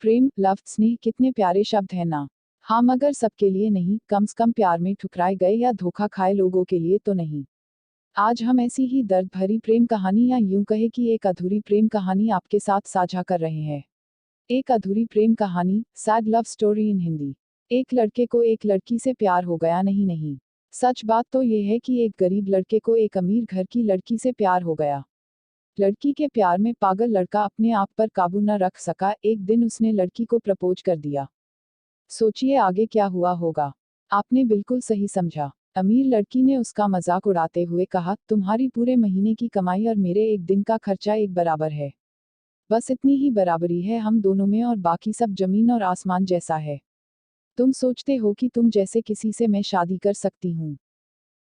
प्रेम, love, स्नेह कितने प्यारे शब्द हैं ना। हाँ, मगर सबके लिए नहीं, कम से कम प्यार में ठुकराए गए या धोखा खाए लोगों के लिए तो नहीं। आज हम ऐसी ही दर्द भरी प्रेम कहानी या यूं कहे कि एक अधूरी प्रेम कहानी आपके साथ साझा कर रहे हैं। एक अधूरी प्रेम कहानी, sad love story in Hindi. एक लड़के को एक लड़की से प्यार हो गया। नहीं, सच बात तो यह है कि एक गरीब लड़के को एक अमीर घर की लड़की से प्यार हो गया। लड़की के प्यार में पागल लड़का अपने आप पर काबू न रख सका। एक दिन उसने लड़की को प्रपोज कर दिया। सोचिए आगे क्या हुआ होगा। आपने बिल्कुल सही समझा। अमीर लड़की ने उसका मजाक उड़ाते हुए कहा, तुम्हारी पूरे महीने की कमाई और मेरे एक दिन का खर्चा एक बराबर है। बस इतनी ही बराबरी है हम दोनों में और बाकी सब जमीन और आसमान जैसा है। तुम सोचते हो कि तुम जैसे किसी से मैं शादी कर सकती हूँ।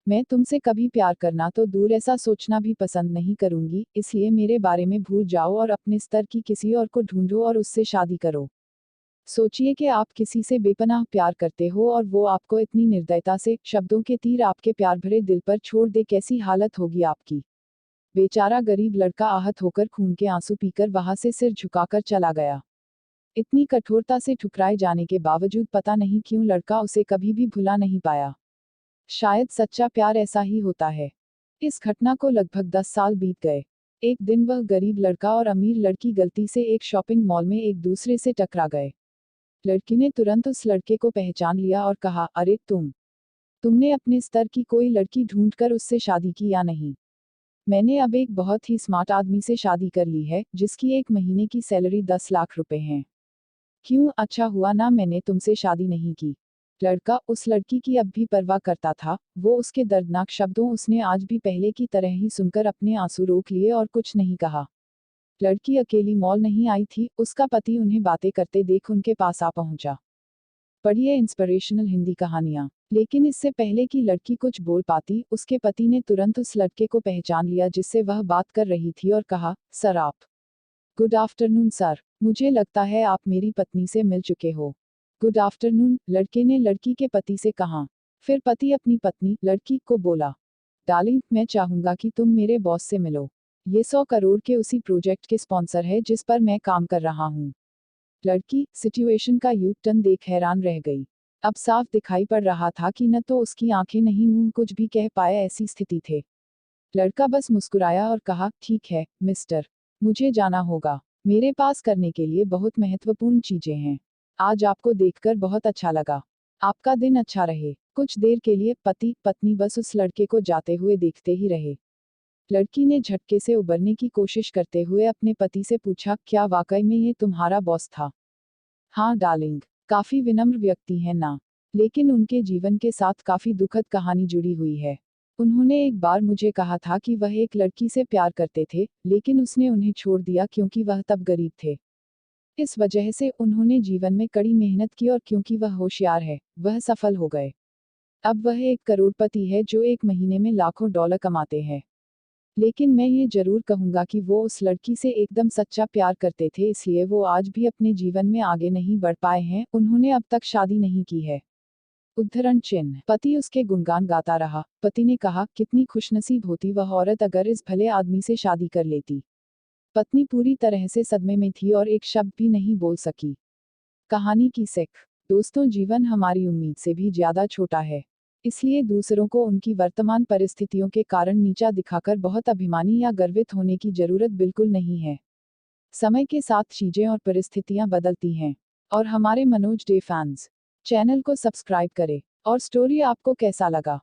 मैं तुमसे कभी प्यार करना तो दूर, ऐसा सोचना भी पसंद नहीं करूंगी, इसलिए मेरे बारे में भूल जाओ और अपने स्तर की किसी और को ढूंढो और उससे शादी करो। सोचिए कि आप किसी से बेपनाह प्यार करते हो और वो आपको इतनी निर्दयता से, शब्दों के तीर आपके प्यार भरे दिल पर छोड़ दे, कैसी हालत होगी आपकी। बेचारा गरीब लड़का आहत होकर खून के आंसू पीकर वहां से सिर झुकाकर चला गया। इतनी कठोरता से ठुकराए जाने के बावजूद पता नहीं क्यों लड़का उसे कभी भी भुला नहीं पाया। शायद सच्चा प्यार ऐसा ही होता है। इस घटना को लगभग 10 साल बीत गए। एक दिन वह गरीब लड़का और अमीर लड़की गलती से एक शॉपिंग मॉल में एक दूसरे से टकरा गए। लड़की ने तुरंत उस लड़के को पहचान लिया और कहा, अरे तुमने अपने स्तर की कोई लड़की ढूंढकर उससे शादी की या नहीं। मैंने अब एक बहुत ही स्मार्ट आदमी से शादी कर ली है, जिसकी एक महीने की सैलरी 10 लाख रुपए है। क्यों, अच्छा हुआ ना मैंने तुमसे शादी नहीं की। लड़का उस लड़की की अब भी परवाह करता था। वो उसके दर्दनाक शब्दों उसने आज भी पहले की तरह ही सुनकर अपने आंसू रोक लिए और कुछ नहीं कहा। लड़की अकेली मॉल नहीं आई थी, उसका पति उन्हें बातें करते देख उनके पास आ पहुंचा। पढ़िए इंस्पिरेशनल हिंदी कहानियां। लेकिन इससे पहले कि लड़की कुछ बोल पाती, उसके पति ने तुरंत उस लड़के को पहचान लिया जिससे वह बात कर रही थी और कहा, सर आप। गुड आफ्टरनून सर, मुझे लगता है आप मेरी पत्नी से मिल चुके हो। गुड आफ्टरनून, लड़के ने लड़की के पति से कहा। फिर पति अपनी पत्नी, लड़की को बोला, डार्लिंग मैं चाहूंगा कि तुम मेरे बॉस से मिलो। ये 100 करोड़ के उसी प्रोजेक्ट के स्पॉन्सर है जिस पर मैं काम कर रहा हूँ। लड़की सिचुएशन का यू टर्न देख हैरान रह गई। अब साफ दिखाई पड़ रहा था कि न तो उसकी आंखें नहीं मुंह कुछ भी कह पाए ऐसी स्थिति थे। लड़का बस मुस्कुराया और कहा, ठीक है मिस्टर, मुझे जाना होगा। मेरे पास करने के लिए बहुत महत्वपूर्ण चीजें हैं। आज आपको देखकर बहुत अच्छा लगा। आपका दिन अच्छा रहे। कुछ देर के लिए पति पत्नी बस उस लड़के को जाते हुए देखते ही रहे। लड़की ने झटके से उबरने की कोशिश करते हुए अपने पति से पूछा, क्या वाकई में ये तुम्हारा बॉस था? हाँ डार्लिंग, काफी विनम्र व्यक्ति है ना। लेकिन उनके जीवन के साथ काफी दुखद कहानी जुड़ी हुई है। उन्होंने एक बार मुझे कहा था कि वह एक लड़की से प्यार करते थे, लेकिन उसने उन्हें छोड़ दिया क्योंकि वह तब गरीब थे। इस वजह से उन्होंने जीवन में कड़ी मेहनत की और क्योंकि वह होशियार है, वह सफल हो गए। अब वह एक करोड़पति है जो एक महीने में लाखों डॉलर कमाते हैं। लेकिन मैं ये जरूर कहूंगा कि वो उस लड़की से एकदम सच्चा प्यार करते थे, इसलिए वो आज भी अपने जीवन में आगे नहीं बढ़ पाए हैं। उन्होंने अब तक शादी नहीं की है। उद्धरण चिन्ह। पति उसके गुणगान गाता रहा। पति ने कहा, कितनी खुशनसीब होती वह औरत अगर इस भले आदमी से शादी कर लेती। पत्नी पूरी तरह से सदमे में थी और एक शब्द भी नहीं बोल सकी। कहानी की सीख। दोस्तों, जीवन हमारी उम्मीद से भी ज्यादा छोटा है। इसलिए दूसरों को उनकी वर्तमान परिस्थितियों के कारण नीचा दिखाकर बहुत अभिमानी या गर्वित होने की जरूरत बिल्कुल नहीं है। समय के साथ चीजें और परिस्थितियां बदलती हैं। और हमारे मनोज डे फैंस चैनल को सब्सक्राइब करें। और स्टोरी आपको कैसा लगा?